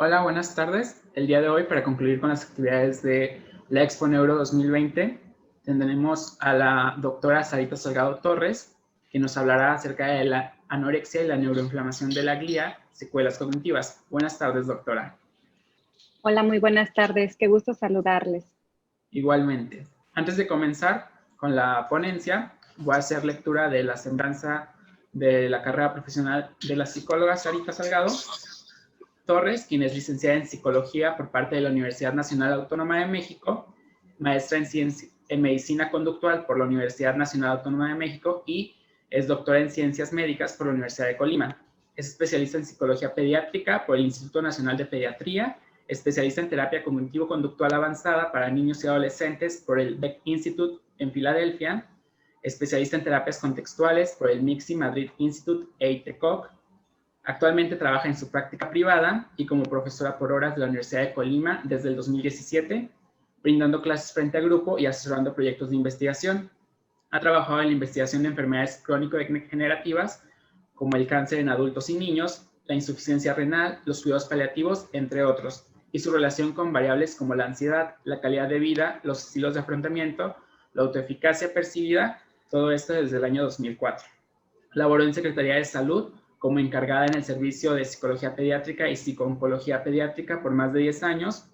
Hola, buenas tardes. El día de hoy, para concluir con las actividades de la Expo Neuro 2020, tendremos a la doctora Sarita Salgado Torres, que nos hablará acerca de la anorexia y la neuroinflamación de la glía, secuelas cognitivas. Buenas tardes, doctora. Hola, muy buenas tardes. Qué gusto saludarles. Igualmente. Antes de comenzar con la ponencia, voy a hacer lectura de la semblanza de la carrera profesional de la psicóloga Sarita Salgado Torres, quien es licenciada en Psicología por parte de la Universidad Nacional Autónoma de México, maestra en Medicina Conductual por la Universidad Nacional Autónoma de México y es doctora en Ciencias Médicas por la Universidad de Colima. Es especialista en Psicología Pediátrica por el Instituto Nacional de Pediatría, especialista en Terapia Cognitivo-Conductual Avanzada para Niños y Adolescentes por el Beck Institute en Filadelfia, especialista en Terapias Contextuales por el MIXI Madrid Institute e ITECOC. Actualmente trabaja en su práctica privada y como profesora por horas de la Universidad de Colima desde el 2017, brindando clases frente a grupo y asesorando proyectos de investigación. Ha trabajado en la investigación de enfermedades crónico-degenerativas como el cáncer en adultos y niños, la insuficiencia renal, los cuidados paliativos, entre otros, y su relación con variables como la ansiedad, la calidad de vida, los estilos de afrontamiento, la autoeficacia percibida, todo esto desde el año 2004. Laboró en Secretaría de Salud como encargada en el Servicio de Psicología Pediátrica y Psicooncología Pediátrica por más de 10 años,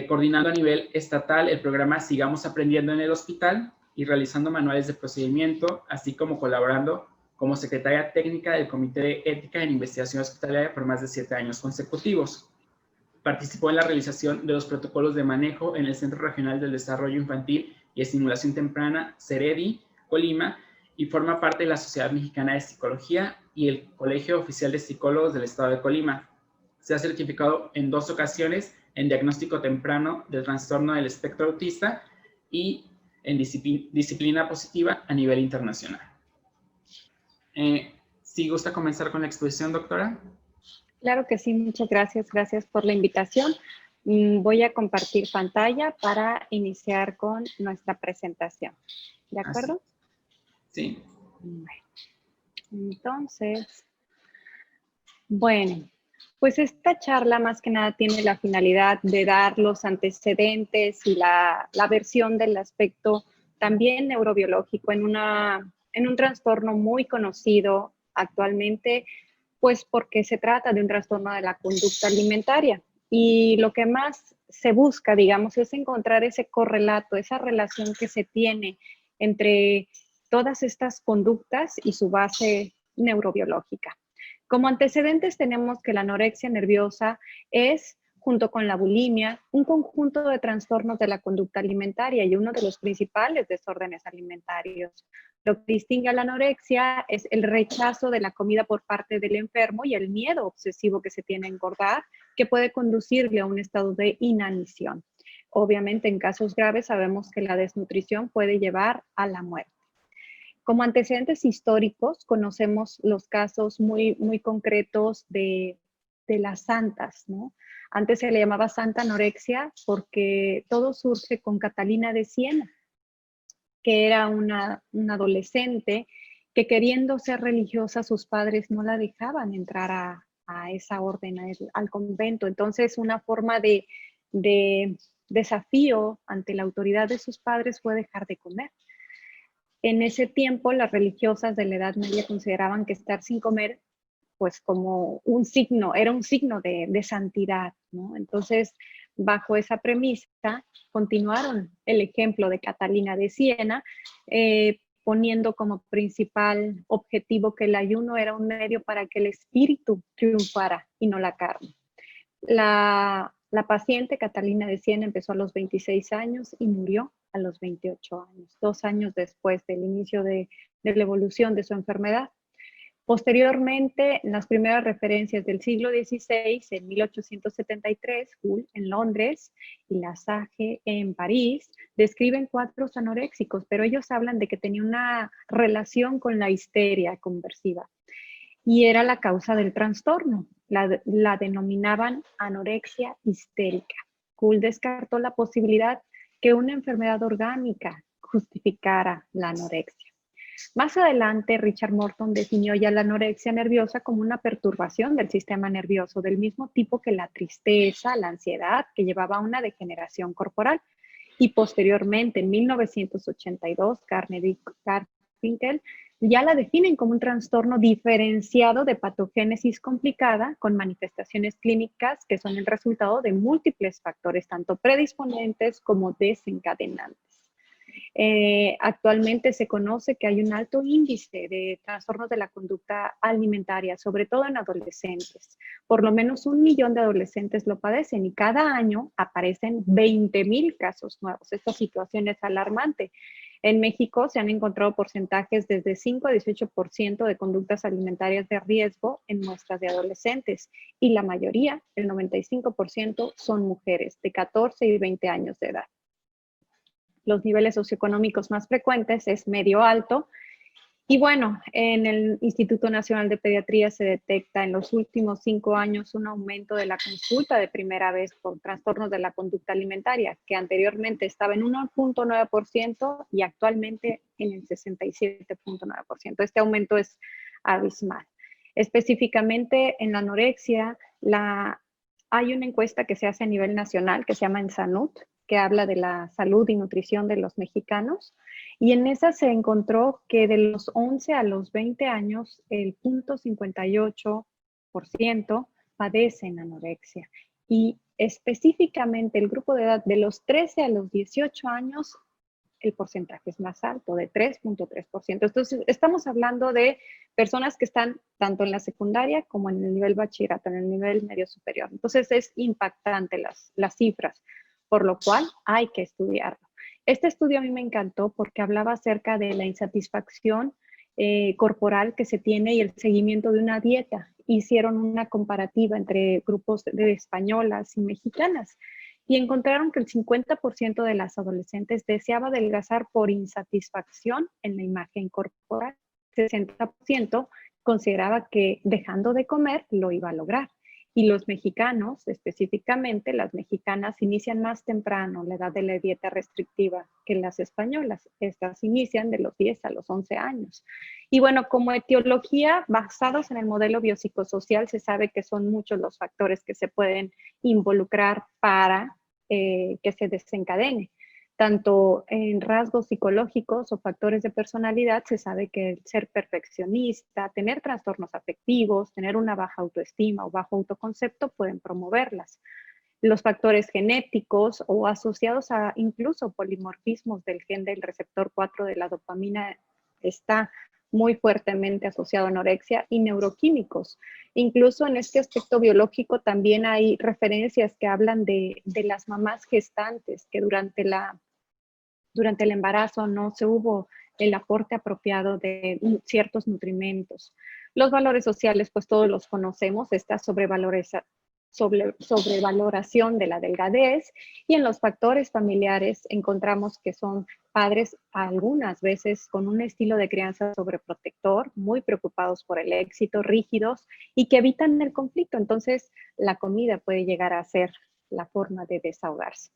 coordinando a nivel estatal el programa Sigamos Aprendiendo en el Hospital y realizando manuales de procedimiento, así como colaborando como secretaria técnica del Comité de Ética en Investigación Hospitalaria por más de 7 años consecutivos. Participó en la realización de los protocolos de manejo en el Centro Regional del Desarrollo Infantil y Estimulación Temprana, CEREDI, Colima, y forma parte de la Sociedad Mexicana de Psicología y el Colegio Oficial de Psicólogos del Estado de Colima. Se ha certificado en 2 ocasiones en diagnóstico temprano del trastorno del espectro autista y en disciplina positiva a nivel internacional. ¿Sí gusta comenzar con la exposición, doctora? Claro que sí, muchas gracias. Gracias por la invitación. Voy a compartir pantalla para iniciar con nuestra presentación. ¿De acuerdo? Sí. Bueno, entonces, bueno, pues esta charla más que nada tiene la finalidad de dar los antecedentes y la versión del aspecto también neurobiológico en un trastorno muy conocido actualmente, pues porque se trata de un trastorno de la conducta alimentaria. Y lo que más se busca, digamos, es encontrar ese correlato, esa relación que se tiene entre todas estas conductas y su base neurobiológica. Como antecedentes tenemos que la anorexia nerviosa es, junto con la bulimia, un conjunto de trastornos de la conducta alimentaria y uno de los principales desórdenes alimentarios. Lo que distingue a la anorexia es el rechazo de la comida por parte del enfermo y el miedo obsesivo que se tiene a engordar, que puede conducirle a un estado de inanición. Obviamente, en casos graves sabemos que la desnutrición puede llevar a la muerte. Como antecedentes históricos, conocemos los casos muy, muy concretos de las santas, ¿no? Antes se le llamaba santa anorexia porque todo surge con Catalina de Siena, que era una adolescente que queriendo ser religiosa, sus padres no la dejaban entrar a esa orden, al convento. Entonces, una forma de desafío ante la autoridad de sus padres fue dejar de comer. En ese tiempo, las religiosas de la Edad Media consideraban que estar sin comer, pues como un signo, era un signo de santidad, ¿no? Entonces, bajo esa premisa, continuaron el ejemplo de Catalina de Siena, poniendo como principal objetivo que el ayuno era un medio para que el espíritu triunfara y no la carne. La paciente Catalina de Siena empezó a los 26 años y murió a los 28 años, 2 años después del inicio de la evolución de su enfermedad. Posteriormente, las primeras referencias del siglo XVI, en 1873, Hull en Londres y Lasage en París, describen cuadros anoréxicos, pero ellos hablan de que tenía una relación con la histeria conversiva y era la causa del trastorno. La denominaban anorexia histérica. Hull descartó la posibilidad que una enfermedad orgánica justificara la anorexia. Más adelante, Richard Morton definió ya la anorexia nerviosa como una perturbación del sistema nervioso, del mismo tipo que la tristeza, la ansiedad, que llevaba a una degeneración corporal. Y posteriormente, en 1982, Garfinkel ya la definen como un trastorno diferenciado de patogénesis complicada con manifestaciones clínicas que son el resultado de múltiples factores, tanto predisponentes como desencadenantes. Actualmente se conoce que hay un alto índice de trastornos de la conducta alimentaria, sobre todo en adolescentes. Por lo menos 1 millón de adolescentes lo padecen y cada año aparecen 20,000 casos nuevos. Esta situación es alarmante. En México se han encontrado porcentajes desde 5 a 18% de conductas alimentarias de riesgo en muestras de adolescentes y la mayoría, el 95%, son mujeres de 14 y 20 años de edad. Los niveles socioeconómicos más frecuentes es medio-alto. Y bueno, en el Instituto Nacional de Pediatría se detecta en los últimos 5 años un aumento de la consulta de primera vez por trastornos de la conducta alimentaria, que anteriormente estaba en 1.9% y actualmente en el 67.9%. Este aumento es abismal. Específicamente en la anorexia, hay una encuesta que se hace a nivel nacional que se llama ENSANUT, que habla de la salud y nutrición de los mexicanos, y en esa se encontró que de los 11 a los 20 años, el 0.58% padecen anorexia, y específicamente el grupo de edad de los 13 a los 18 años, el porcentaje es más alto, de 3.3%. Entonces, estamos hablando de personas que están tanto en la secundaria como en el nivel bachillerato, en el nivel medio superior. Entonces, es impactante las cifras, por lo cual hay que estudiarlo. Este estudio a mí me encantó porque hablaba acerca de la insatisfacción corporal que se tiene y el seguimiento de una dieta. Hicieron una comparativa entre grupos de españolas y mexicanas y encontraron que el 50% de las adolescentes deseaba adelgazar por insatisfacción en la imagen corporal. El 60% consideraba que dejando de comer lo iba a lograr. Y los mexicanos, específicamente las mexicanas, inician más temprano la edad de la dieta restrictiva que las españolas. Estas inician de los 10 a los 11 años. Y bueno, como etiología, basados en el modelo biopsicosocial, se sabe que son muchos los factores que se pueden involucrar para que se desencadene. Tanto en rasgos psicológicos o factores de personalidad, se sabe que el ser perfeccionista, tener trastornos afectivos, tener una baja autoestima o bajo autoconcepto pueden promoverlas. Los factores genéticos o asociados a incluso polimorfismos del gen del receptor 4 de la dopamina está muy fuertemente asociado a anorexia, y neuroquímicos. Incluso en este aspecto biológico también hay referencias que hablan de las mamás gestantes, que durante el embarazo no se hubo el aporte apropiado de ciertos nutrimentos. Los valores sociales, pues todos los conocemos, esta sobrevaloración de la delgadez, y en los factores familiares encontramos que son padres algunas veces con un estilo de crianza sobreprotector, muy preocupados por el éxito, rígidos y que evitan el conflicto. Entonces, la comida puede llegar a ser la forma de desahogarse.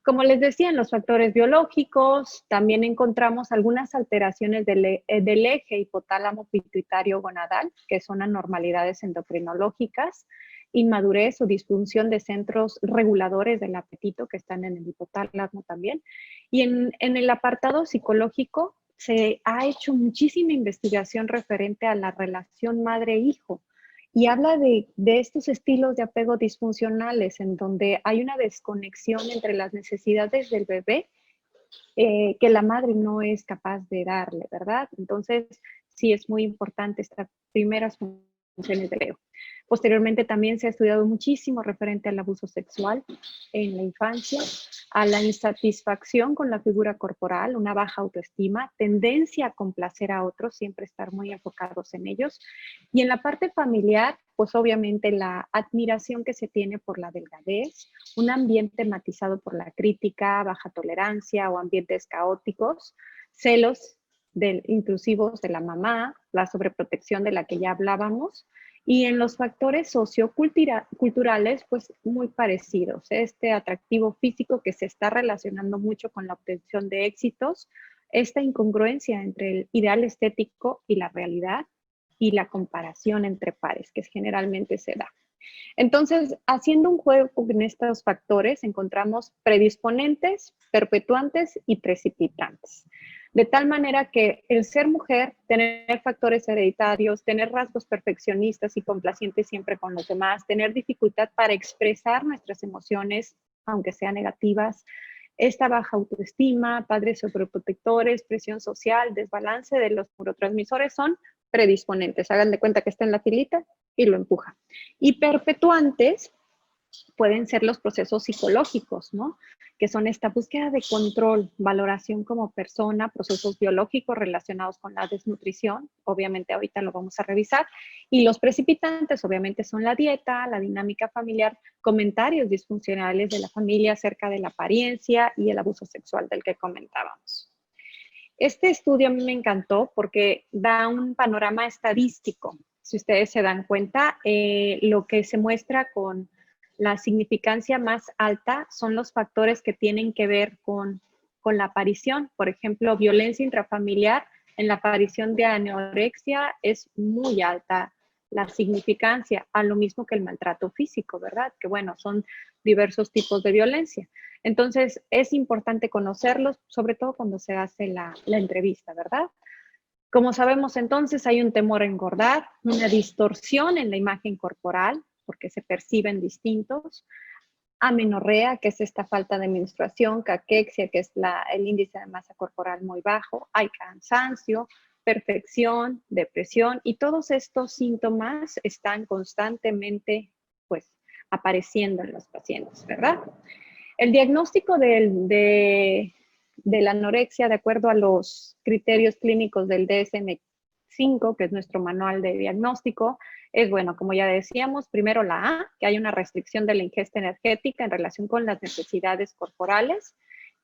Como les decía, en los factores biológicos también encontramos algunas alteraciones del eje hipotálamo pituitario gonadal, que son anormalidades endocrinológicas, inmadurez o disfunción de centros reguladores del apetito que están en el hipotálamo también. Y en el apartado psicológico se ha hecho muchísima investigación referente a la relación madre-hijo. Y habla de estos estilos de apego disfuncionales en donde hay una desconexión entre las necesidades del bebé que la madre no es capaz de darle, ¿verdad? Entonces, sí es muy importante estas primeras funciones del ego. Posteriormente también se ha estudiado muchísimo referente al abuso sexual en la infancia, a la insatisfacción con la figura corporal, una baja autoestima, tendencia a complacer a otros, siempre estar muy enfocados en ellos. Y en la parte familiar, pues obviamente la admiración que se tiene por la delgadez, un ambiente matizado por la crítica, baja tolerancia o ambientes caóticos, celos intrusivos de la mamá, la sobreprotección de la que ya hablábamos, y en los factores socioculturales, pues muy parecidos. Este atractivo físico que se está relacionando mucho con la obtención de éxitos, esta incongruencia entre el ideal estético y la realidad y la comparación entre pares, que generalmente se da. Entonces, haciendo un juego con estos factores, encontramos predisponentes, perpetuantes y precipitantes. De tal manera que el ser mujer, tener factores hereditarios, tener rasgos perfeccionistas y complacientes siempre con los demás, tener dificultad para expresar nuestras emociones, aunque sean negativas, esta baja autoestima, padres sobreprotectores, presión social, desbalance de los neurotransmisores son predisponentes. Hagan de cuenta que está en la filita y lo empuja. Y perpetuantes pueden ser los procesos psicológicos, ¿no? Que son esta búsqueda de control, valoración como persona, procesos biológicos relacionados con la desnutrición, obviamente ahorita lo vamos a revisar, y los precipitantes obviamente son la dieta, la dinámica familiar, comentarios disfuncionales de la familia acerca de la apariencia y el abuso sexual del que comentábamos. Este estudio a mí me encantó porque da un panorama estadístico. Si ustedes se dan cuenta, lo que se muestra con la significancia más alta son los factores que tienen que ver con la aparición. Por ejemplo, violencia intrafamiliar, en la aparición de anorexia es muy alta la significancia, a lo mismo que el maltrato físico, ¿verdad? Que bueno, son diversos tipos de violencia. Entonces, es importante conocerlos, sobre todo cuando se hace la entrevista, ¿verdad? Como sabemos entonces, hay un temor a engordar, una distorsión en la imagen corporal, porque se perciben distintos, amenorrea, que es esta falta de menstruación, caquexia, que es el índice de masa corporal muy bajo, hay cansancio, perfección, depresión, y todos estos síntomas están constantemente, pues, apareciendo en los pacientes, ¿verdad? El diagnóstico de la anorexia, de acuerdo a los criterios clínicos del DSM-5, que es nuestro manual de diagnóstico, es, bueno, como ya decíamos, primero la A, que hay una restricción de la ingesta energética en relación con las necesidades corporales,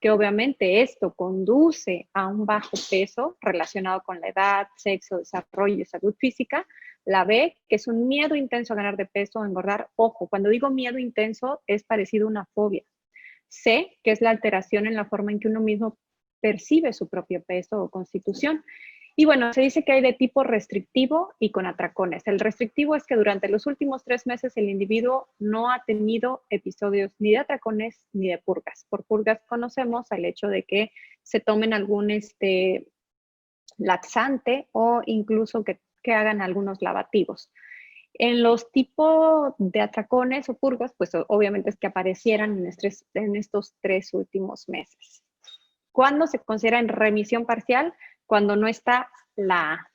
que obviamente esto conduce a un bajo peso relacionado con la edad, sexo, desarrollo y salud física. La B, que es un miedo intenso a ganar de peso o engordar. Ojo, cuando digo miedo intenso es parecido a una fobia. C, que es la alteración en la forma en que uno mismo percibe su propio peso o constitución. Y bueno, se dice que hay de tipo restrictivo y con atracones. El restrictivo es que durante los últimos 3 meses el individuo no ha tenido episodios ni de atracones ni de purgas. Por purgas conocemos el hecho de que se tomen algún laxante o incluso que hagan algunos lavativos. En los tipos de atracones o purgas, pues obviamente es que aparecieran en estos 3 últimos meses. ¿Cuándo se considera en remisión parcial? Cuando no está la A,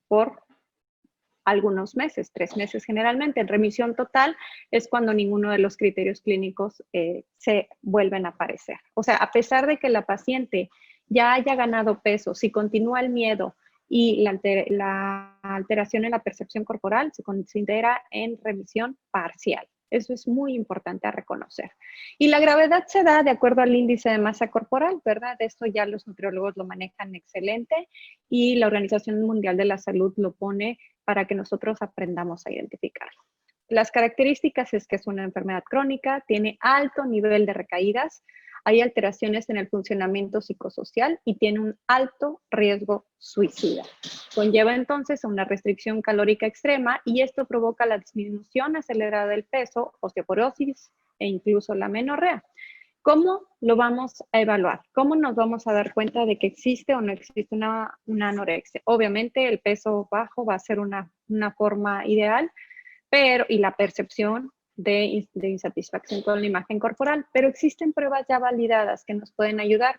por algunos meses, 3 meses generalmente. En remisión total es cuando ninguno de los criterios clínicos se vuelven a aparecer. O sea, a pesar de que la paciente ya haya ganado peso, si continúa el miedo y la alteración en la percepción corporal, se considera en remisión parcial. Eso es muy importante a reconocer. Y la gravedad se da de acuerdo al índice de masa corporal, ¿verdad? Esto ya los nutriólogos lo manejan excelente y la Organización Mundial de la Salud lo pone para que nosotros aprendamos a identificarlo. Las características es que es una enfermedad crónica, tiene alto nivel de recaídas, hay alteraciones en el funcionamiento psicosocial y tiene un alto riesgo suicida. Conlleva entonces a una restricción calórica extrema y esto provoca la disminución acelerada del peso, osteoporosis e incluso la amenorrea. ¿Cómo lo vamos a evaluar? ¿Cómo nos vamos a dar cuenta de que existe o no existe una anorexia? Obviamente el peso bajo va a ser una forma ideal, y la percepción de insatisfacción con la imagen corporal, pero existen pruebas ya validadas que nos pueden ayudar.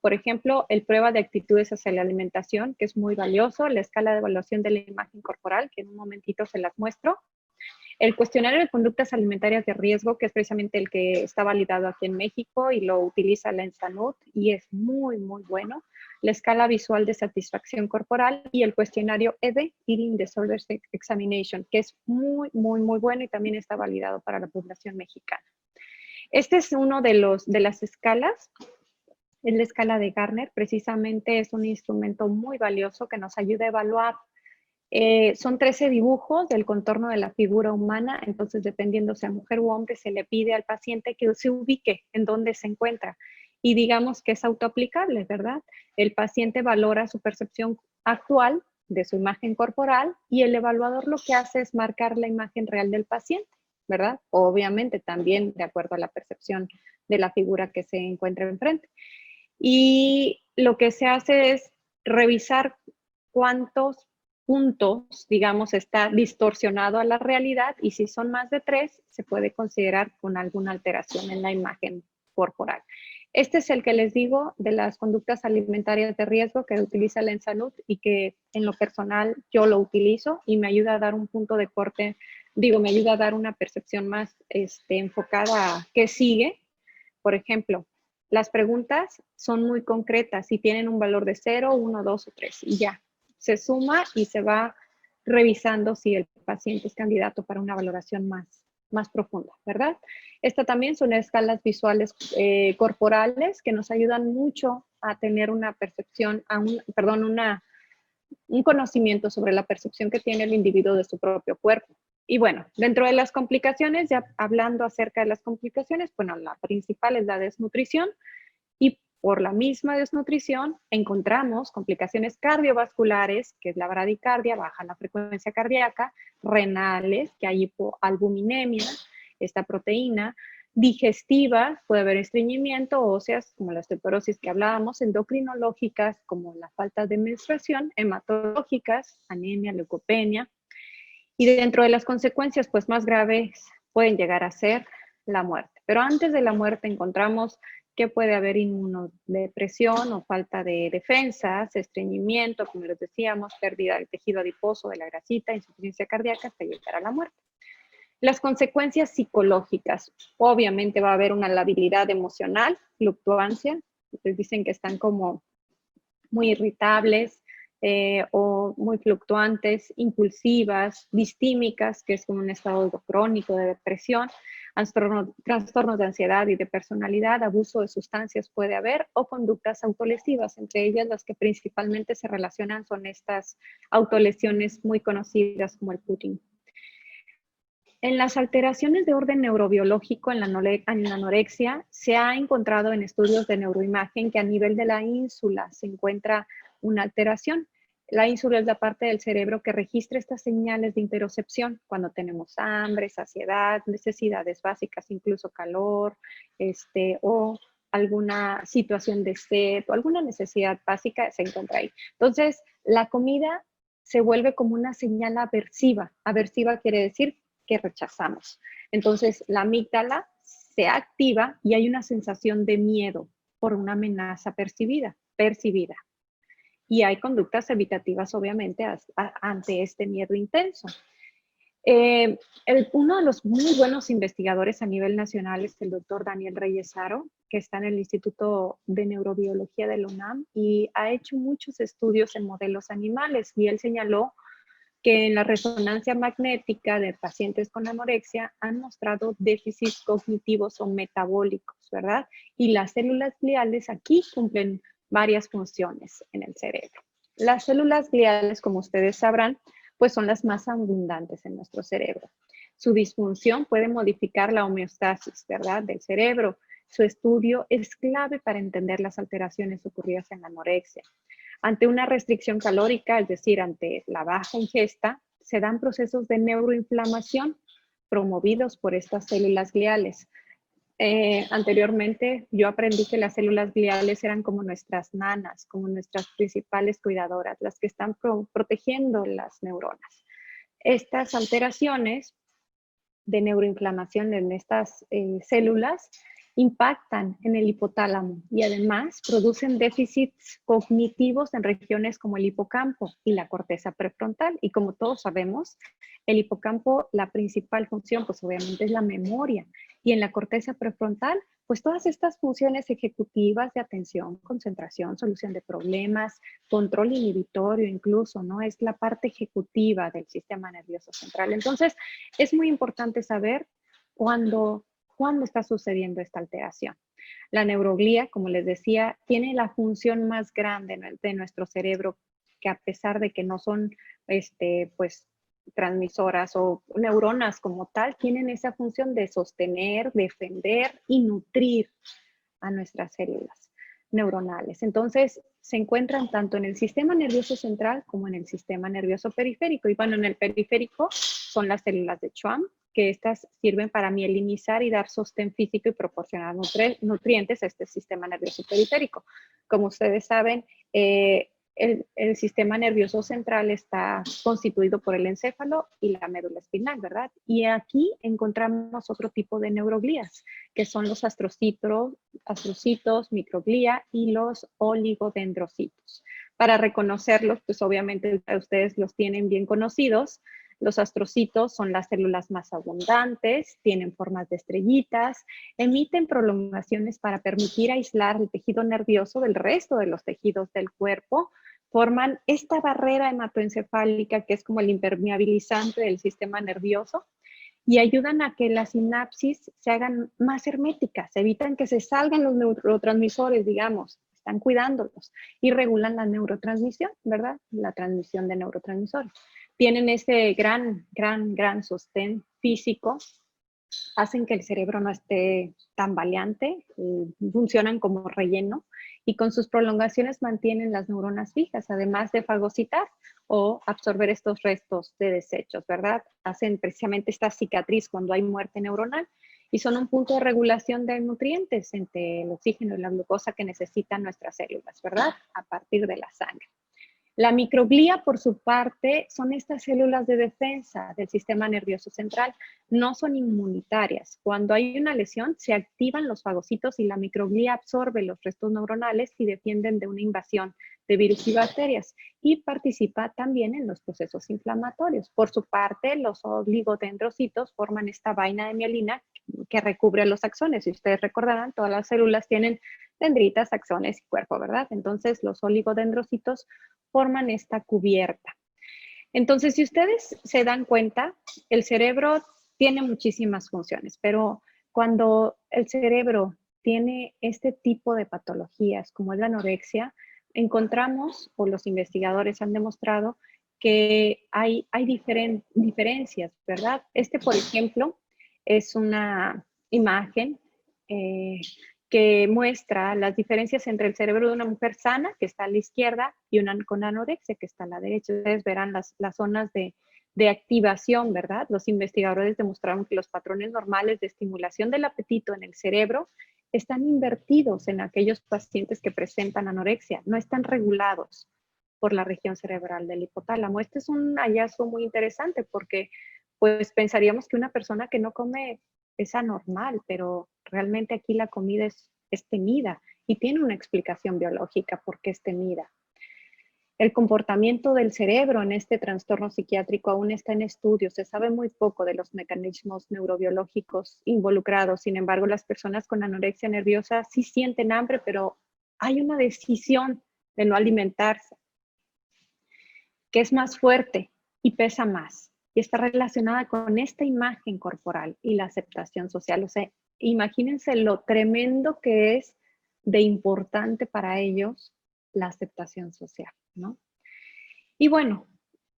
Por ejemplo, el prueba de actitudes hacia la alimentación, que es muy valioso, la escala de evaluación de la imagen corporal, que en un momentito se las muestro. El cuestionario de conductas alimentarias de riesgo, que es precisamente el que está validado aquí en México y lo utiliza la ENSANUD y es muy, muy bueno. La escala visual de satisfacción corporal y el cuestionario EDE, Eating Disorders Examination, que es muy, muy, muy bueno y también está validado para la población mexicana. Este es uno de las escalas. Es la escala de Garner, precisamente es un instrumento muy valioso que nos ayuda a evaluar. Son 13 dibujos del contorno de la figura humana, entonces dependiendo sea mujer u hombre, se le pide al paciente que se ubique en dónde se encuentra. y digamos que es autoaplicable, ¿verdad? El paciente valora su percepción actual de su imagen corporal y el evaluador lo que hace es marcar la imagen real del paciente, ¿verdad? Obviamente también de acuerdo a la percepción de la figura que se encuentra enfrente. Y lo que se hace es revisar cuántos puntos, digamos, está distorsionado a la realidad y si son más de 3, se puede considerar con alguna alteración en la imagen corporal. Este es el que les digo de las conductas alimentarias de riesgo que utiliza la EnSalud y que en lo personal yo lo utilizo y me ayuda a dar un punto de corte, me ayuda a dar una percepción más enfocada a qué sigue. Por ejemplo, las preguntas son muy concretas y tienen un valor de 0, 1, 2 o 3 y ya. Se suma y se va revisando si el paciente es candidato para una valoración más profunda, ¿verdad? Esta también son escalas visuales corporales que nos ayudan mucho a tener una percepción, un conocimiento sobre la percepción que tiene el individuo de su propio cuerpo. Y bueno, dentro de las complicaciones, ya hablando acerca de las complicaciones, bueno, la principal es la desnutrición y por la misma desnutrición encontramos complicaciones cardiovasculares, que es la bradicardia, baja la frecuencia cardíaca, renales, que hay hipoalbuminemia, esta proteína, digestivas, puede haber estreñimiento, óseas, como la osteoporosis que hablábamos, endocrinológicas, como la falta de menstruación, hematológicas, anemia, leucopenia, y dentro de las consecuencias pues más graves pueden llegar a ser la muerte. Pero antes de la muerte encontramos que puede haber inmunodepresión o falta de defensas, estreñimiento, como les decíamos, pérdida del tejido adiposo, de la grasita, insuficiencia cardíaca hasta llegar a la muerte. Las consecuencias psicológicas, obviamente va a haber una labilidad emocional, fluctuancia, les dicen que están como muy irritables o muy fluctuantes, impulsivas, distímicas, que es como un estado crónico de depresión, trastornos de ansiedad y de personalidad, abuso de sustancias puede haber, o conductas autolesivas, entre ellas las que principalmente se relacionan son estas autolesiones muy conocidas como el putting. En las alteraciones de orden neurobiológico en la anorexia, se ha encontrado en estudios de neuroimagen que a nivel de la ínsula se encuentra una alteración. La ínsula es la parte del cerebro que registra estas señales de interocepción cuando tenemos hambre, saciedad, necesidades básicas, incluso calor, o alguna situación de sed o alguna necesidad básica se encuentra ahí. Entonces, la comida se vuelve como una señal aversiva. Aversiva quiere decir que rechazamos. Entonces, la amígdala se activa y hay una sensación de miedo por una amenaza percibida. Y hay conductas evitativas, obviamente, ante este miedo intenso. Uno de los muy buenos investigadores a nivel nacional es el doctor Daniel Reyes Haro, que está en el Instituto de Neurobiología de la UNAM y ha hecho muchos estudios en modelos animales y él señaló que en la resonancia magnética de pacientes con anorexia han mostrado déficits cognitivos o metabólicos, ¿verdad? Y las células gliales aquí cumplen varias funciones en el cerebro. Las células gliales, como ustedes sabrán, pues son las más abundantes en nuestro cerebro. Su disfunción puede modificar la homeostasis, ¿verdad?, del cerebro. Su estudio es clave para entender las alteraciones ocurridas en la anorexia. Ante una restricción calórica, es decir, ante la baja ingesta, se dan procesos de neuroinflamación promovidos por estas células gliales. Anteriormente yo aprendí que las células gliales eran como nuestras nanas, como nuestras principales cuidadoras, las que están protegiendo las neuronas. Estas alteraciones de neuroinflamación en estas células impactan en el hipotálamo y además producen déficits cognitivos en regiones como el hipocampo y la corteza prefrontal. Y como todos sabemos, el hipocampo, la principal función, pues obviamente es la memoria. Y en la corteza prefrontal, pues todas estas funciones ejecutivas de atención, concentración, solución de problemas, control inhibitorio incluso, ¿no? Es la parte ejecutiva del sistema nervioso central. Entonces, es muy importante saber cuándo está sucediendo esta alteración. La neuroglía, como les decía, tiene la función más grande de nuestro cerebro, que a pesar de que no son, pues, transmisoras o neuronas como tal, tienen esa función de sostener, defender y nutrir a nuestras células neuronales. Entonces, se encuentran tanto en el sistema nervioso central como en el sistema nervioso periférico. Y bueno, en el periférico son las células de Schwann, que estas sirven para mielinizar y dar sostén físico y proporcionar nutrientes a este sistema nervioso periférico. Como ustedes saben, el sistema nervioso central está constituido por el encéfalo y la médula espinal, ¿verdad? Y aquí encontramos otro tipo de neuroglías, que son los astrocitos, microglía y los oligodendrocitos. Para reconocerlos, pues obviamente ustedes los tienen bien conocidos. Los astrocitos son las células más abundantes, tienen formas de estrellitas, emiten prolongaciones para permitir aislar el tejido nervioso del resto de los tejidos del cuerpo, forman esta barrera hematoencefálica que es como el impermeabilizante del sistema nervioso y ayudan a que las sinapsis se hagan más herméticas, evitan que se salgan los neurotransmisores, digamos, están cuidándolos y regulan la neurotransmisión, ¿verdad? La transmisión de neurotransmisores. Tienen ese gran sostén físico, hacen que el cerebro no esté tambaleante, funcionan como relleno y con sus prolongaciones mantienen las neuronas fijas, además de fagocitar o absorber estos restos de desechos, ¿verdad? Hacen precisamente esta cicatriz cuando hay muerte neuronal y son un punto de regulación de nutrientes entre el oxígeno y la glucosa que necesitan nuestras células, ¿verdad? A partir de la sangre. La microglía, por su parte, son estas células de defensa del sistema nervioso central. No son inmunitarias. Cuando hay una lesión, se activan los fagocitos y la microglía absorbe los restos neuronales y defienden de una invasión de virus y bacterias. Y participa también en los procesos inflamatorios. Por su parte, los oligodendrocitos forman esta vaina de mielina que recubre los axones. Si ustedes recordarán, todas las células tienen dendritas, axones y cuerpo, ¿verdad? Entonces, los oligodendrocitos forman esta cubierta. Entonces, si ustedes se dan cuenta, el cerebro tiene muchísimas funciones, pero cuando el cerebro tiene este tipo de patologías, como es la anorexia, encontramos, o los investigadores han demostrado, que hay diferencias, ¿verdad? Por ejemplo, es una imagen que muestra las diferencias entre el cerebro de una mujer sana, que está a la izquierda, y una con anorexia, que está a la derecha. Ustedes verán las zonas de activación, ¿verdad? Los investigadores demostraron que los patrones normales de estimulación del apetito en el cerebro están invertidos en aquellos pacientes que presentan anorexia, no están regulados por la región cerebral del hipotálamo. Este es un hallazgo muy interesante porque pues pensaríamos que una persona que no come es anormal, pero realmente aquí la comida es temida y tiene una explicación biológica por qué es temida. El comportamiento del cerebro en este trastorno psiquiátrico aún está en estudio. Se sabe muy poco de los mecanismos neurobiológicos involucrados. Sin embargo, las personas con anorexia nerviosa sí sienten hambre, pero hay una decisión de no alimentarse, que es más fuerte y pesa más. Y está relacionada con esta imagen corporal y la aceptación social. O sea, imagínense lo tremendo que es de importante para ellos la aceptación social, ¿no? Y bueno,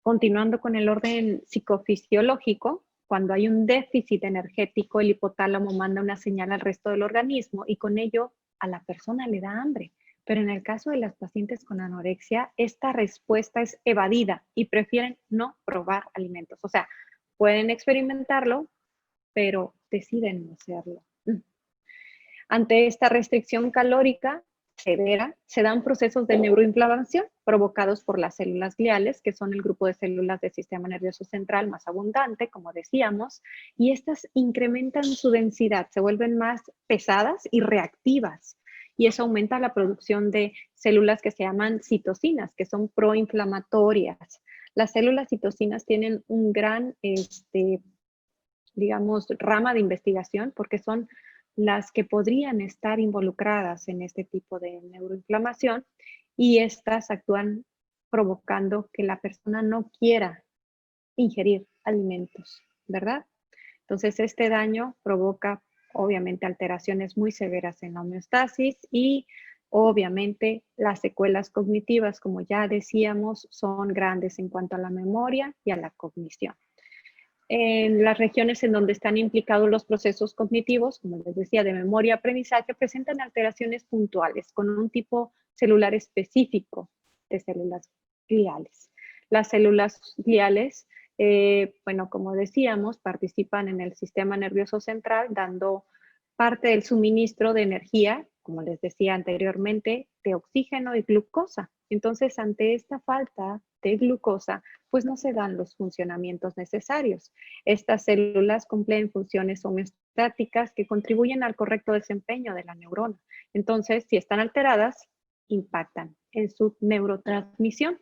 continuando con el orden psicofisiológico, cuando hay un déficit energético, el hipotálamo manda una señal al resto del organismo y con ello a la persona le da hambre. Pero en el caso de las pacientes con anorexia, esta respuesta es evadida y prefieren no probar alimentos. O sea, pueden experimentarlo, pero deciden no hacerlo. Ante esta restricción calórica severa, se dan procesos de neuroinflamación provocados por las células gliales, que son el grupo de células del sistema nervioso central más abundante, como decíamos, y estas incrementan su densidad, se vuelven más pesadas y reactivas. Y eso aumenta la producción de células que se llaman citocinas, que son proinflamatorias. Las células citocinas tienen un gran, digamos, rama de investigación porque son las que podrían estar involucradas en este tipo de neuroinflamación y estas actúan provocando que la persona no quiera ingerir alimentos, ¿verdad? Entonces, este daño provoca obviamente alteraciones muy severas en la homeostasis y obviamente las secuelas cognitivas, como ya decíamos, son grandes en cuanto a la memoria y a la cognición. en las regiones en donde están implicados los procesos cognitivos, como les decía, de memoria y aprendizaje, presentan alteraciones puntuales con un tipo celular específico de células gliales. Las células gliales, bueno, como decíamos, participan en el sistema nervioso central, dando parte del suministro de energía, como les decía anteriormente, de oxígeno y glucosa. Entonces, ante esta falta de glucosa, pues no se dan los funcionamientos necesarios. Estas células cumplen funciones homeostáticas que contribuyen al correcto desempeño de la neurona. Entonces, si están alteradas, impactan en su neurotransmisión.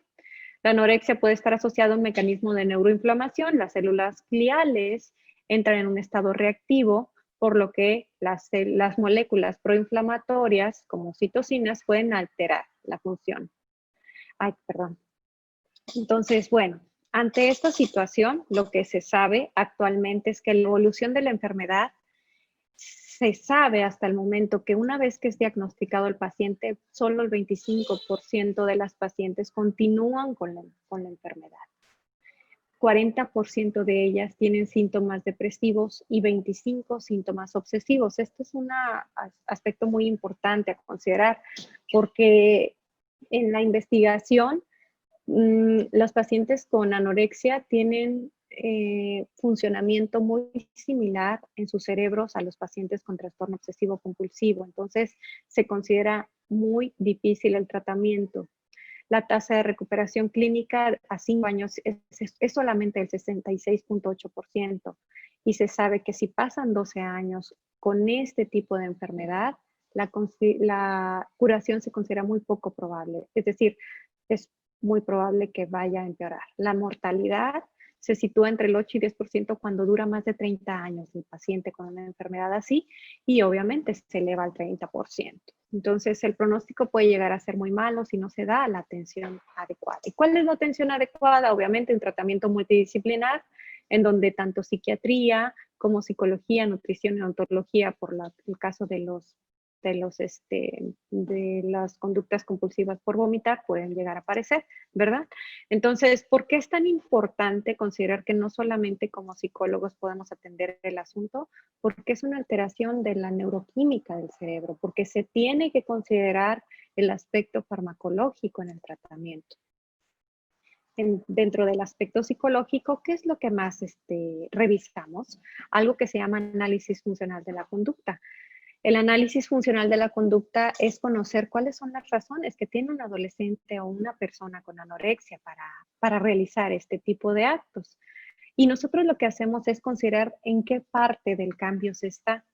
La anorexia puede estar asociada a un mecanismo de neuroinflamación. Las células gliales entran en un estado reactivo, por lo que las moléculas proinflamatorias, como citocinas, pueden alterar la función. Ay, perdón. Entonces, bueno, ante esta situación, lo que se sabe actualmente es que la evolución de la enfermedad se sabe hasta el momento que una vez que es diagnosticado el paciente, solo el 25% de las pacientes continúan con la enfermedad. 40% de ellas tienen síntomas depresivos y 25 síntomas obsesivos. Esto es un aspecto muy importante a considerar porque en la investigación los pacientes con anorexia tienen funcionamiento muy similar en sus cerebros a los pacientes con trastorno obsesivo compulsivo. Entonces, se considera muy difícil el tratamiento. La tasa de recuperación clínica a 5 años es solamente el 66.8% y se sabe que si pasan 12 años con este tipo de enfermedad, la curación se considera muy poco probable. Es decir, es muy probable que vaya a empeorar. La mortalidad se sitúa entre el 8 y 10% cuando dura más de 30 años el paciente con una enfermedad así y obviamente se eleva al 30%. Entonces el pronóstico puede llegar a ser muy malo si no se da la atención adecuada. ¿Y cuál es la atención adecuada? Obviamente un tratamiento multidisciplinar en donde tanto psiquiatría como psicología, nutrición y odontología, por el caso de las conductas compulsivas por vomitar pueden llegar a aparecer, ¿verdad? Entonces, ¿por qué es tan importante considerar que no solamente como psicólogos podemos atender el asunto? Porque es una alteración de la neuroquímica del cerebro, porque se tiene que considerar el aspecto farmacológico en el tratamiento. Dentro del aspecto psicológico, ¿qué es lo que más revisamos? Algo que se llama análisis funcional de la conducta. El análisis funcional de la conducta es conocer cuáles son las razones que tiene un adolescente o una persona con anorexia para realizar este tipo de actos. Y nosotros lo que hacemos es considerar en qué parte del cambio se está.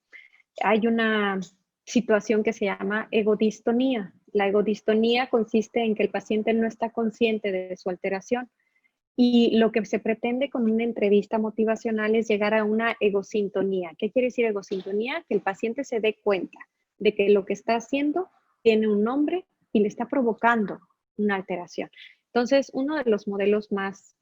Hay una situación que se llama egodistonía. La egodistonía consiste en que el paciente no está consciente de su alteración. Y lo que se pretende con una entrevista motivacional es llegar a una egosintonía. ¿Qué quiere decir egosintonía? Que el paciente se dé cuenta de que lo que está haciendo tiene un nombre y le está provocando una alteración. Entonces, uno de los modelos más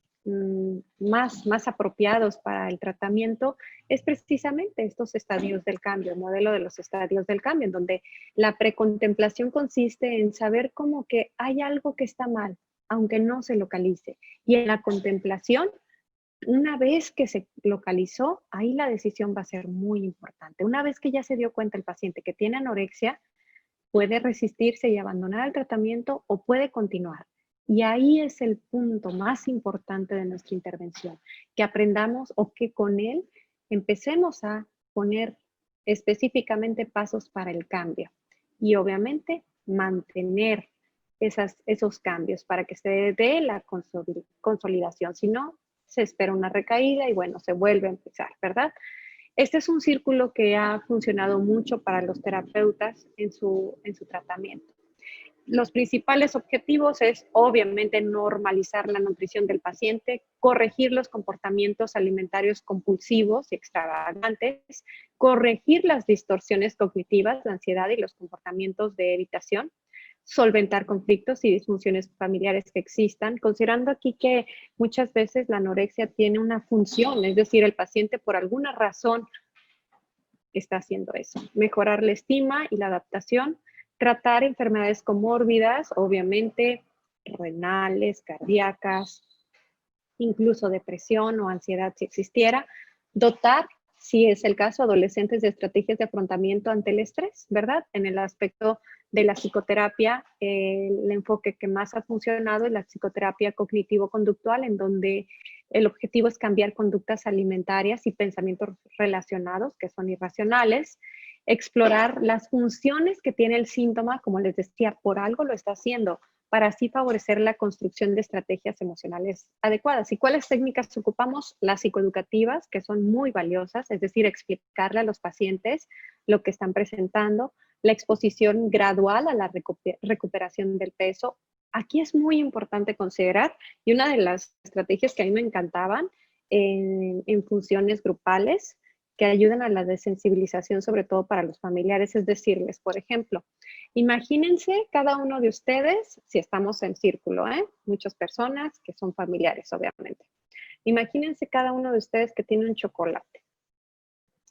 apropiados para el tratamiento es precisamente estos estadios del cambio, el modelo de los estadios del cambio, en donde la precontemplación consiste en saber como que hay algo que está mal, aunque no se localice. Y en la contemplación, una vez que se localizó, ahí la decisión va a ser muy importante. Una vez que ya se dio cuenta el paciente que tiene anorexia, puede resistirse y abandonar el tratamiento o puede continuar. Y ahí es el punto más importante de nuestra intervención, que aprendamos o que con él empecemos a poner específicamente pasos para el cambio. Y obviamente mantener esos cambios para que se dé la consolidación. Si no, se espera una recaída y bueno, se vuelve a empezar, ¿verdad? Este es un círculo que ha funcionado mucho para los terapeutas en su tratamiento. Los principales objetivos es obviamente normalizar la nutrición del paciente, corregir los comportamientos alimentarios compulsivos y extravagantes, corregir las distorsiones cognitivas, la ansiedad y los comportamientos de evitación, solventar conflictos y disfunciones familiares que existan, considerando aquí que muchas veces la anorexia tiene una función, es decir, el paciente por alguna razón está haciendo eso. Mejorar la estima y la adaptación, tratar enfermedades comórbidas, obviamente renales, cardíacas, incluso depresión o ansiedad si existiera, dotar, si es el caso, adolescentes de estrategias de afrontamiento ante el estrés, ¿verdad? En el aspecto de la psicoterapia, el enfoque que más ha funcionado es la psicoterapia cognitivo-conductual, en donde el objetivo es cambiar conductas alimentarias y pensamientos relacionados, que son irracionales, explorar las funciones que tiene el síntoma, como les decía, por algo lo está haciendo, para así favorecer la construcción de estrategias emocionales adecuadas. ¿Y cuáles técnicas ocupamos? Las psicoeducativas, que son muy valiosas, es decir, explicarle a los pacientes lo que están presentando, la exposición gradual a la recuperación del peso. Aquí es muy importante considerar, y una de las estrategias que a mí me encantaban en funciones grupales, que ayudan a la desensibilización, sobre todo para los familiares, es decirles, por ejemplo, imagínense cada uno de ustedes, si estamos en círculo, muchas personas que son familiares, obviamente. Imagínense cada uno de ustedes que tiene un chocolate.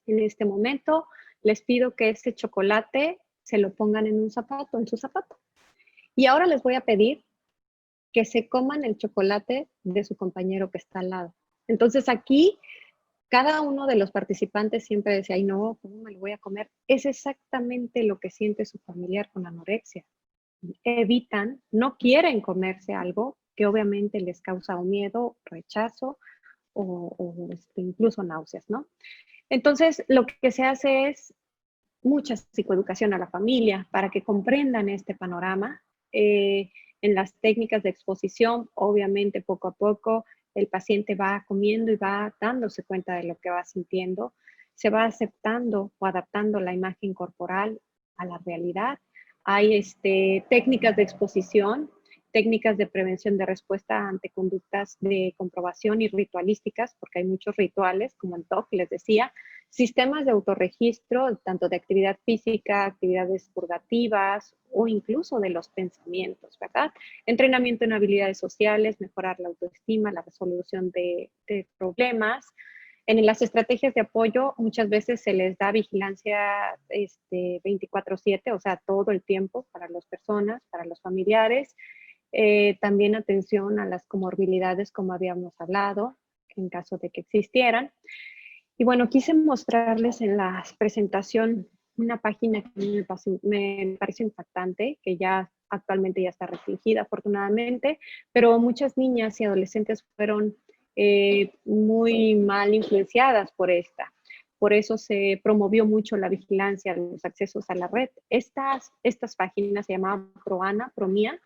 En este momento les pido que ese chocolate se lo pongan en un zapato, en su zapato. Y ahora les voy a pedir que se coman el chocolate de su compañero que está al lado. Entonces aquí cada uno de los participantes siempre decía, ay no, ¿cómo me lo voy a comer? Es exactamente lo que siente su familiar con anorexia. Evitan, no quieren comerse algo que obviamente les causa un miedo, rechazo o incluso náuseas, ¿no? Entonces, lo que se hace es mucha psicoeducación a la familia para que comprendan este panorama. En las técnicas de exposición, obviamente poco a poco el paciente va comiendo y va dándose cuenta de lo que va sintiendo, se va aceptando o adaptando la imagen corporal a la realidad. Hay técnicas de exposición, técnicas de prevención de respuesta ante conductas de comprobación y ritualísticas, porque hay muchos rituales, como el TOC, les decía, sistemas de autorregistro, tanto de actividad física, actividades purgativas o incluso de los pensamientos, ¿verdad? Entrenamiento en habilidades sociales, mejorar la autoestima, la resolución de problemas. En las estrategias de apoyo muchas veces se les da vigilancia 24/7, o sea, todo el tiempo para las personas, para los familiares. También atención a las comorbilidades, como habíamos hablado, en caso de que existieran. Y bueno, quise mostrarles en la presentación una página que me pareció impactante, que ya actualmente ya está restringida afortunadamente, pero muchas niñas y adolescentes fueron muy mal influenciadas por esta. Por eso se promovió mucho la vigilancia de los accesos a la red. Estas páginas se llamaban ProAna, ProMía,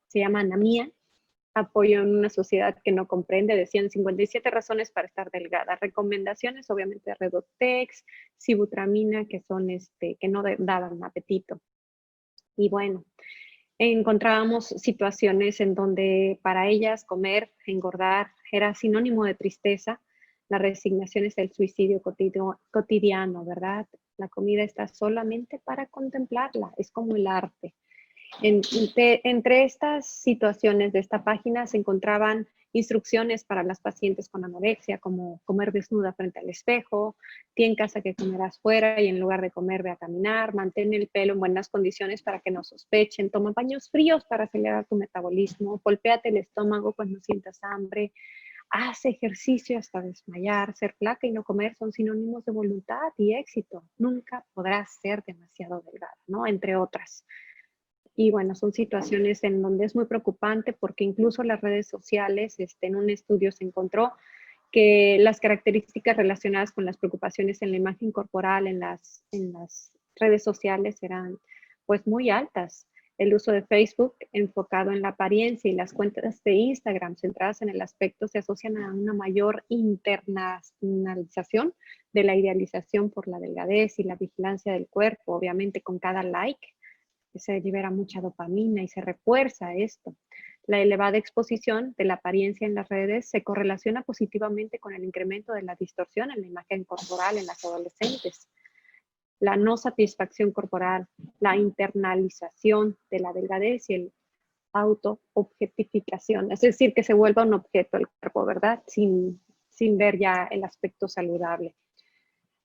se llama Anamía, apoyo en una sociedad que no comprende, decían 57 razones para estar delgada, recomendaciones obviamente de Redotex, sibutramina, que son que no daban apetito. Y bueno, encontrábamos situaciones en donde para ellas comer, engordar, era sinónimo de tristeza. La resignación es el suicidio cotidiano, ¿verdad? La comida está solamente para contemplarla, es como el arte. Entre estas situaciones de esta página se encontraban instrucciones para las pacientes con anorexia, como comer desnuda frente al espejo, ti en casa que comerás fuera y en lugar de comer ve a caminar, mantén el pelo en buenas condiciones para que no sospechen, toma baños fríos para acelerar tu metabolismo, golpéate el estómago cuando sientas hambre, haz ejercicio hasta desmayar, ser flaca y no comer son sinónimos de voluntad y éxito, nunca podrás ser demasiado delgada, ¿no? Entre otras. Y bueno, son situaciones en donde es muy preocupante porque incluso las redes sociales, en un estudio se encontró que las características relacionadas con las preocupaciones en la imagen corporal en las redes sociales eran pues muy altas. El uso de Facebook enfocado en la apariencia y las cuentas de Instagram centradas en el aspecto se asocian a una mayor internacionalización de la idealización por la delgadez y la vigilancia del cuerpo, obviamente con cada like que se libera mucha dopamina y se refuerza esto. La elevada exposición de la apariencia en las redes se correlaciona positivamente con el incremento de la distorsión en la imagen corporal en las adolescentes. La no satisfacción corporal, la internalización de la delgadez y el autoobjetificación, es decir, que se vuelva un objeto el cuerpo, ¿verdad? Sin ver ya el aspecto saludable.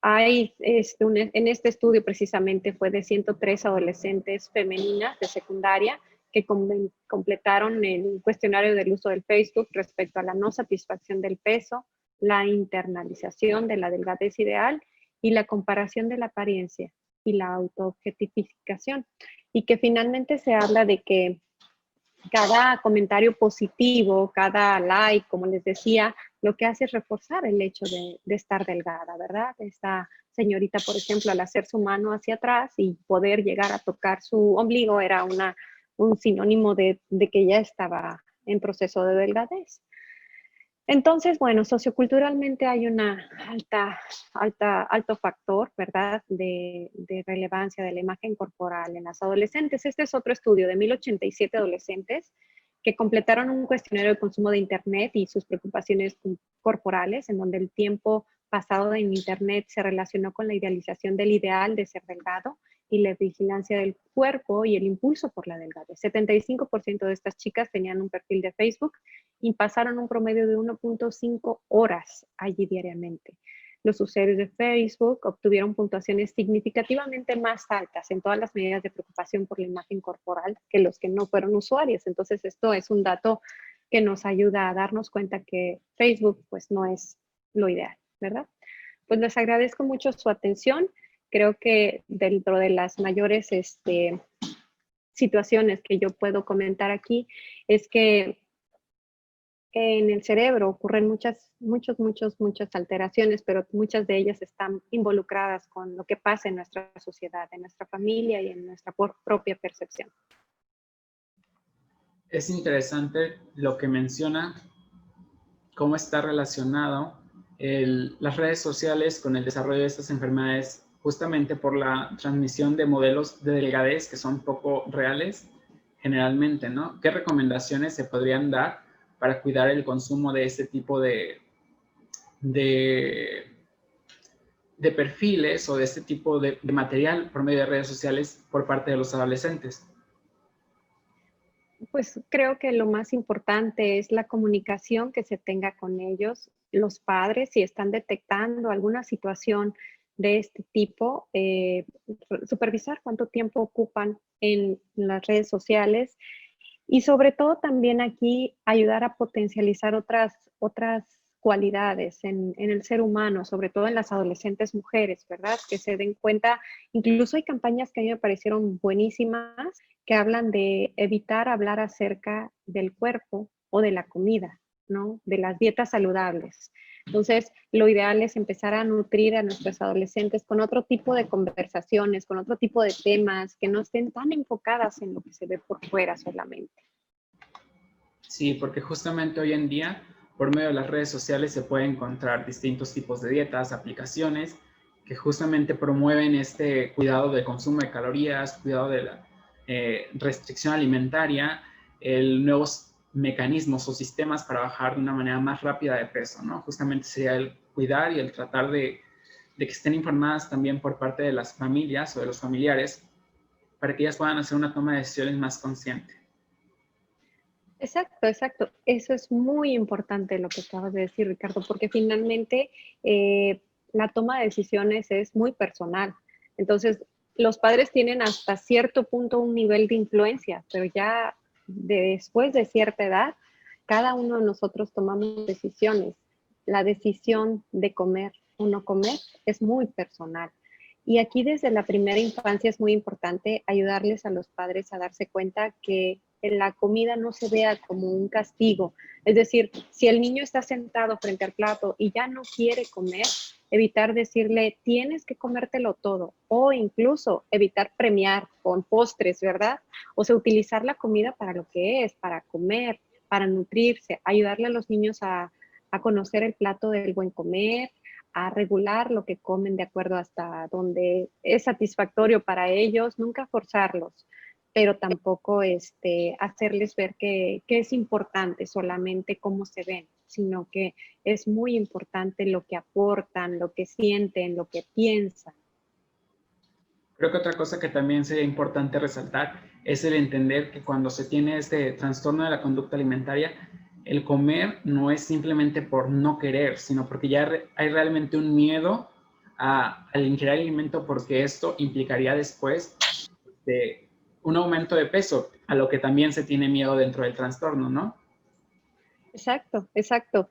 Hay en este estudio precisamente fue de 103 adolescentes femeninas de secundaria que completaron el cuestionario del uso del Facebook respecto a la no satisfacción del peso, la internalización de la delgadez ideal y la comparación de la apariencia y la autoobjetificación. Y que finalmente se habla de que cada comentario positivo, cada like, como les decía, lo que hace es reforzar el hecho de estar delgada, ¿verdad? Esta señorita, por ejemplo, al hacer su mano hacia atrás y poder llegar a tocar su ombligo era un sinónimo de que ya estaba en proceso de delgadez. Entonces, bueno, socioculturalmente hay una alto factor, ¿verdad?, de relevancia de la imagen corporal en las adolescentes. Este es otro estudio de 1087 adolescentes que completaron un cuestionario de consumo de Internet y sus preocupaciones corporales, en donde el tiempo pasado en Internet se relacionó con la idealización del ideal de ser delgado y la vigilancia del cuerpo y el impulso por la delgadez. 75% de estas chicas tenían un perfil de Facebook y pasaron un promedio de 1.5 horas allí diariamente. Los usuarios de Facebook obtuvieron puntuaciones significativamente más altas en todas las medidas de preocupación por la imagen corporal que los que no fueron usuarios. Entonces, esto es un dato que nos ayuda a darnos cuenta que Facebook, pues, no es lo ideal, ¿verdad? Pues les agradezco mucho su atención. Creo que dentro de las mayores situaciones que yo puedo comentar aquí es que en el cerebro ocurren muchas alteraciones, pero muchas de ellas están involucradas con lo que pasa en nuestra sociedad, en nuestra familia y en nuestra propia percepción. Es interesante lo que menciona, cómo está relacionado las redes sociales con el desarrollo de estas enfermedades, justamente por la transmisión de modelos de delgadez que son poco reales generalmente, ¿no? ¿Qué recomendaciones se podrían dar para cuidar el consumo de este tipo de perfiles o de este tipo de material por medio de redes sociales por parte de los adolescentes? Pues creo que lo más importante es la comunicación que se tenga con ellos, los padres, si están detectando alguna situación de este tipo, supervisar cuánto tiempo ocupan en las redes sociales y sobre todo también aquí ayudar a potencializar otras cualidades en el ser humano, sobre todo en las adolescentes mujeres, ¿verdad? Que se den cuenta, incluso hay campañas que a mí me parecieron buenísimas, que hablan de evitar hablar acerca del cuerpo o de la comida, ¿no? De las dietas saludables. Entonces, lo ideal es empezar a nutrir a nuestros adolescentes con otro tipo de conversaciones, con otro tipo de temas, que no estén tan enfocadas en lo que se ve por fuera solamente. Sí, porque justamente hoy en día, por medio de las redes sociales, se pueden encontrar distintos tipos de dietas, aplicaciones, que justamente promueven este cuidado del consumo de calorías, cuidado de la restricción alimentaria, nuevos mecanismos o sistemas para bajar de una manera más rápida de peso, ¿no? Justamente sería el cuidar y el tratar de que estén informadas también por parte de las familias o de los familiares para que ellas puedan hacer una toma de decisiones más consciente. Exacto, exacto. Eso es muy importante lo que acabas de decir, Ricardo, porque finalmente la toma de decisiones es muy personal. Entonces, los padres tienen hasta cierto punto un nivel de influencia, pero ya después de cierta edad, cada uno de nosotros tomamos decisiones. La decisión de comer o no comer es muy personal. Y aquí desde la primera infancia es muy importante ayudarles a los padres a darse cuenta que la comida no se vea como un castigo. Es decir, si el niño está sentado frente al plato y ya no quiere comer, evitar decirle, tienes que comértelo todo, o incluso evitar premiar con postres, ¿verdad? O sea, utilizar la comida para lo que es, para comer, para nutrirse, ayudarle a los niños a conocer el plato del buen comer, a regular lo que comen de acuerdo hasta donde es satisfactorio para ellos, nunca forzarlos, pero tampoco hacerles ver que es importante solamente cómo se ven, sino que es muy importante lo que aportan, lo que sienten, lo que piensan. Creo que otra cosa que también sería importante resaltar es el entender que cuando se tiene este trastorno de la conducta alimentaria, el comer no es simplemente por no querer, sino porque ya hay realmente un miedo al ingerir alimento porque esto implicaría después un aumento de peso, a lo que también se tiene miedo dentro del trastorno, ¿no? Exacto, exacto.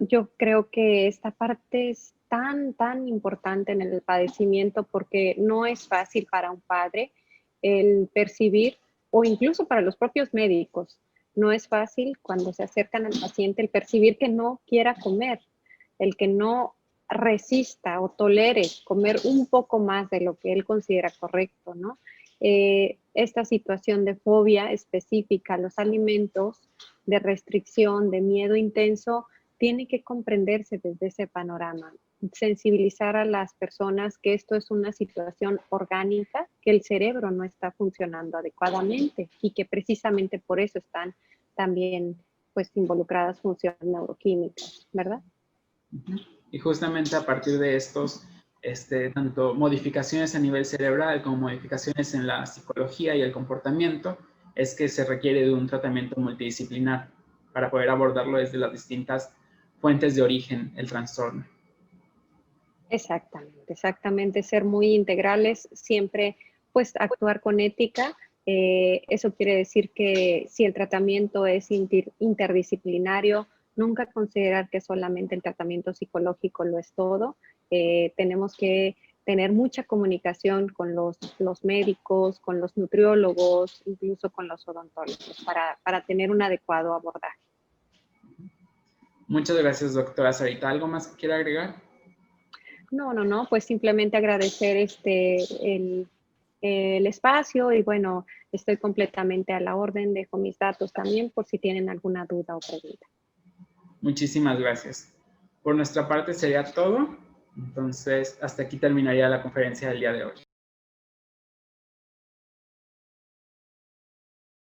Yo creo que esta parte es tan importante en el padecimiento porque no es fácil para un padre el percibir, o incluso para los propios médicos, no es fácil cuando se acercan al paciente el percibir que no quiera comer, el que no resista o tolere comer un poco más de lo que él considera correcto, ¿no? Esta situación de fobia específica a los alimentos, de restricción, de miedo intenso, tiene que comprenderse desde ese panorama, sensibilizar a las personas que esto es una situación orgánica, que el cerebro no está funcionando adecuadamente y que precisamente por eso están también pues involucradas funciones neuroquímicas, ¿verdad? Y justamente a partir de estos, tanto modificaciones a nivel cerebral como modificaciones en la psicología y el comportamiento, es que se requiere de un tratamiento multidisciplinar para poder abordarlo desde las distintas fuentes de origen, el trastorno. Exactamente, exactamente, ser muy integrales, siempre pues actuar con ética. Eso quiere decir que si el tratamiento es interdisciplinario, nunca considerar que solamente el tratamiento psicológico lo es todo. Tenemos que tener mucha comunicación con los médicos, con los nutriólogos, incluso con los odontólogos, para tener un adecuado abordaje. Muchas gracias, doctora Sarita. ¿Algo más que quiera agregar? No, pues simplemente agradecer el espacio y bueno, estoy completamente a la orden, dejo mis datos también por si tienen alguna duda o pregunta. Muchísimas gracias. Por nuestra parte sería todo. Entonces, hasta aquí terminaría la conferencia del día de hoy.